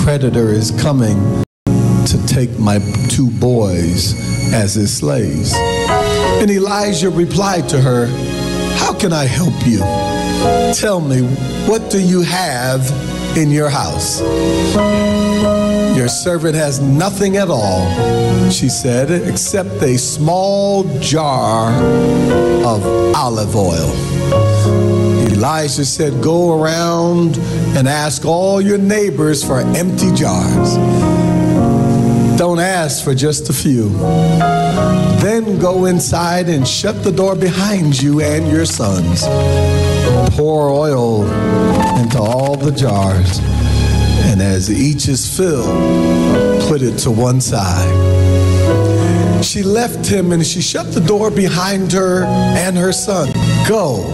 creditor is coming to take my 2 boys as his slaves. And Elijah replied to her, how can I help you? Tell me, what do you have in your house? Your servant has nothing at all, she said, except a small jar of olive oil. Elijah said, go around and ask all your neighbors for empty jars. Don't ask for just a few. Then go inside and shut the door behind you and your sons. Pour oil into all the jars, and as each is filled, put it to one side. She left him and she shut the door behind her and her son. Go,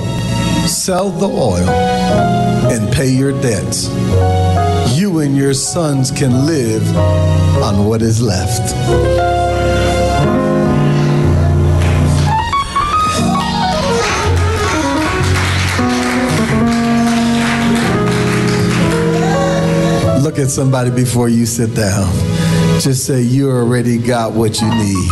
sell the oil and pay your debts. You and your sons can live on what is left. Look at somebody before you sit down. Just say, you already got what you need.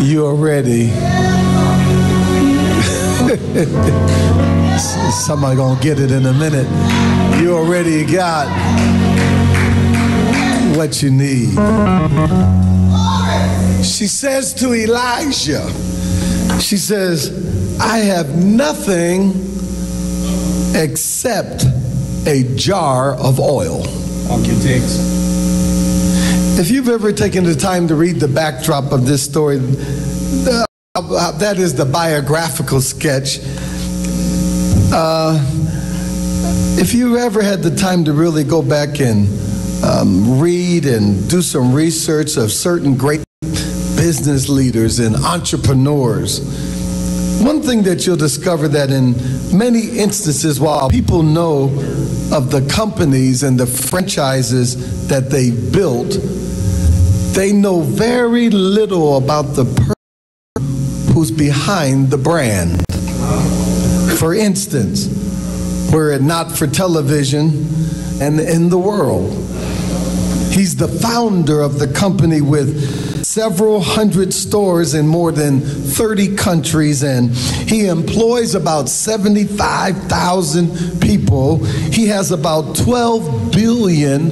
You already. Somebody gonna get it in a minute. You already got what you need. She says to Elijah, she says, I have nothing except a jar of oil. If you've ever taken the time to read the backdrop of this story, that is the biographical sketch. If you ever had the time to really go back and read and do some research of certain great business leaders and entrepreneurs, one thing that you'll discover that in many instances, while people know of the companies and the franchises that they built, they know very little about the person who's behind the brand. For instance, were it not for television and in the world, he's the founder of the company with several hundred stores in more than 30 countries, and he employs about 75,000 people. He has about 12 billion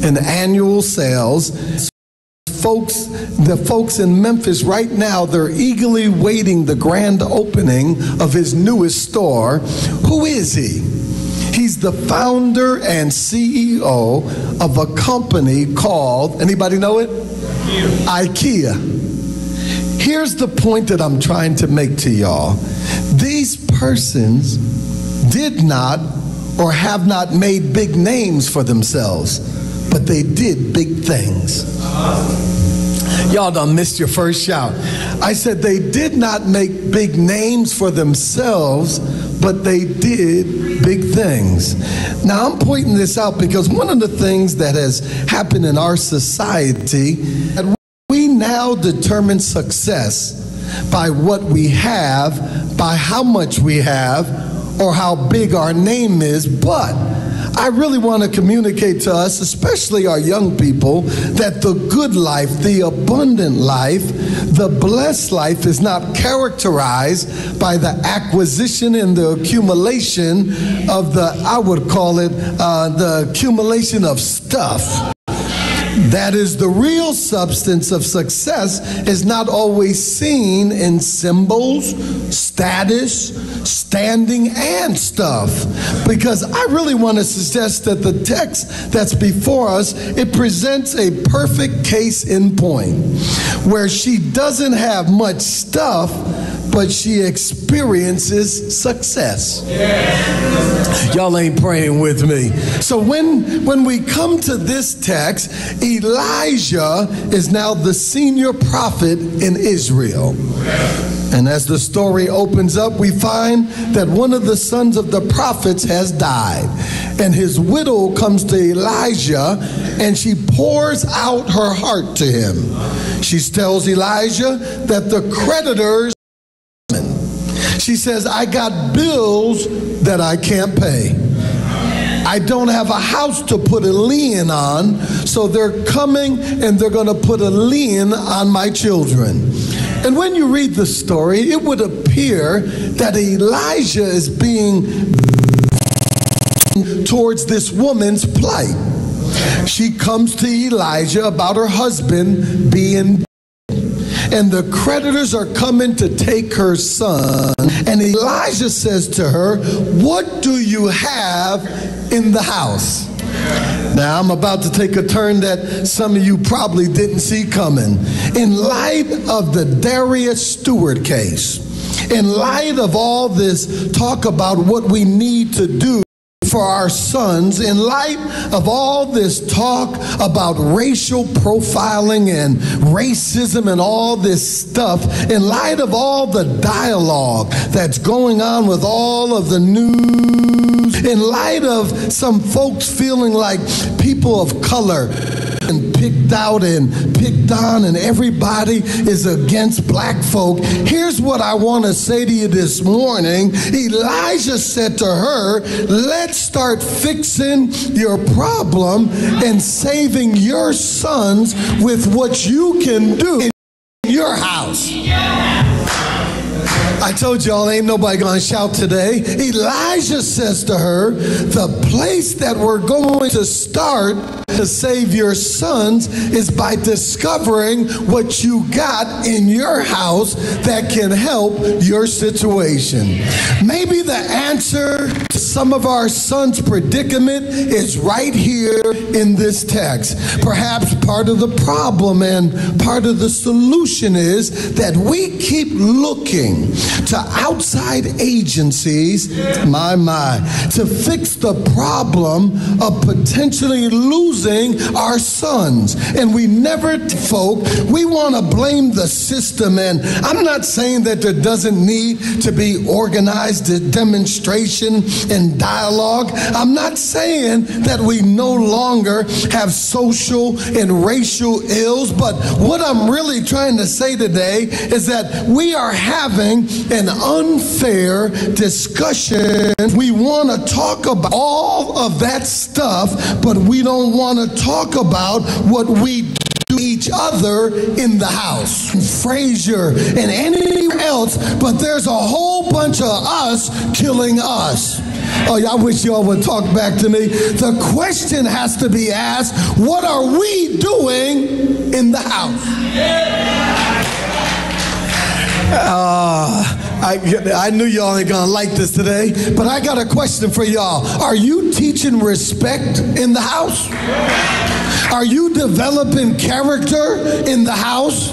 in annual sales. The folks in Memphis right now, they're eagerly waiting the grand opening of his newest store. Who is he? He's the founder and CEO of a company called, anybody know it? IKEA. Here's the point that I'm trying to make to y'all. These persons did not or have not made big names for themselves, but they did big things. Y'all done missed your first shout. I said they did not make big names for themselves, but they did big things. Now, I'm pointing this out because one of the things that has happened in our society, that we now determine success by what we have, by how much we have, or how big our name is. But I really want to communicate to us, especially our young people, that the good life, the abundant life, the blessed life is not characterized by the acquisition and the accumulation of I would call it the accumulation of stuff. That is, the real substance of success is not always seen in symbols, status, standing, and stuff. Because I really want to suggest that the text that's before us, it presents a perfect case in point, where she doesn't have much stuff, but she experiences success. Y'all ain't praying with me. So when we come to this text, Elijah is now the senior prophet in Israel. And as the story opens up, we find that one of the sons of the prophets has died. And his widow comes to Elijah and she pours out her heart to him. She tells Elijah that the creditors She says, I got bills that I can't pay. I don't have a house to put a lien on, so they're coming and they're going to put a lien on my children. And when you read the story, it would appear that Elijah is being towards this woman's plight. She comes to Elijah about her husband being dead, and the creditors are coming to take her son. And Elijah says to her, what do you have in the house? Now, I'm about to take a turn that some of you probably didn't see coming. In light of the Darius Stewart case, in light of all this talk about what we need to do for our sons, in light of all this talk about racial profiling and racism and all this stuff, in light of all the dialogue that's going on with all of the news, in light of some folks feeling like people of color and picked out and picked on and everybody is against black folk, here's what I want to say to you this morning. Elijah said to her, let's start fixing your problem and saving your sons with what you can do in your house. I told y'all ain't nobody gonna shout today. Elijah says to her, the place that we're going to start to save your sons is by discovering what you got in your house that can help your situation. Maybe the answer to some of our sons' predicament is right here in this text. Perhaps part of the problem and part of the solution is that we keep looking to outside agencies, to fix the problem of potentially losing our sons. And we never, we want to blame the system. And I'm not saying that there doesn't need to be organized demonstration and dialogue. I'm not saying that we no longer have social and racial ills. But what I'm really trying to say today is that we are having an unfair discussion. We want to talk about all of that stuff, but we don't want to talk about what we do each other in the house. Frazier and anywhere else, but there's a whole bunch of us killing us. Oh, I wish y'all would talk back to me. The question has to be asked, what are we doing in the house? I knew y'all ain't gonna like this today, but I got a question for y'all. Are you teaching respect in the house? Are you developing character in the house?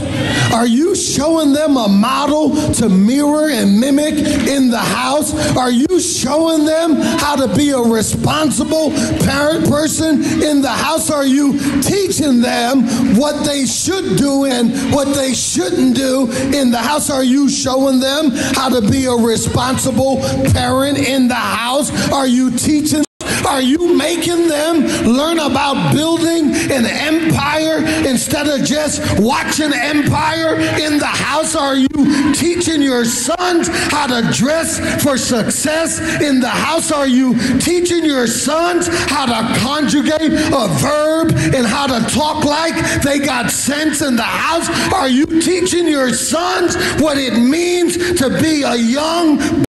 Are you showing them a model to mirror and mimic in the house? Are you showing them how to be a responsible parent person in the house? Are you teaching them what they should do and what they shouldn't do in the house? Are you showing them how to be a responsible parent in the house? Are you teaching? Are you making them learn about building an empire instead of just watching empire in the house? Are you teaching your sons how to dress for success in the house? Are you teaching your sons how to conjugate a verb and how to talk like they got sense in the house? Are you teaching your sons what it means to be a young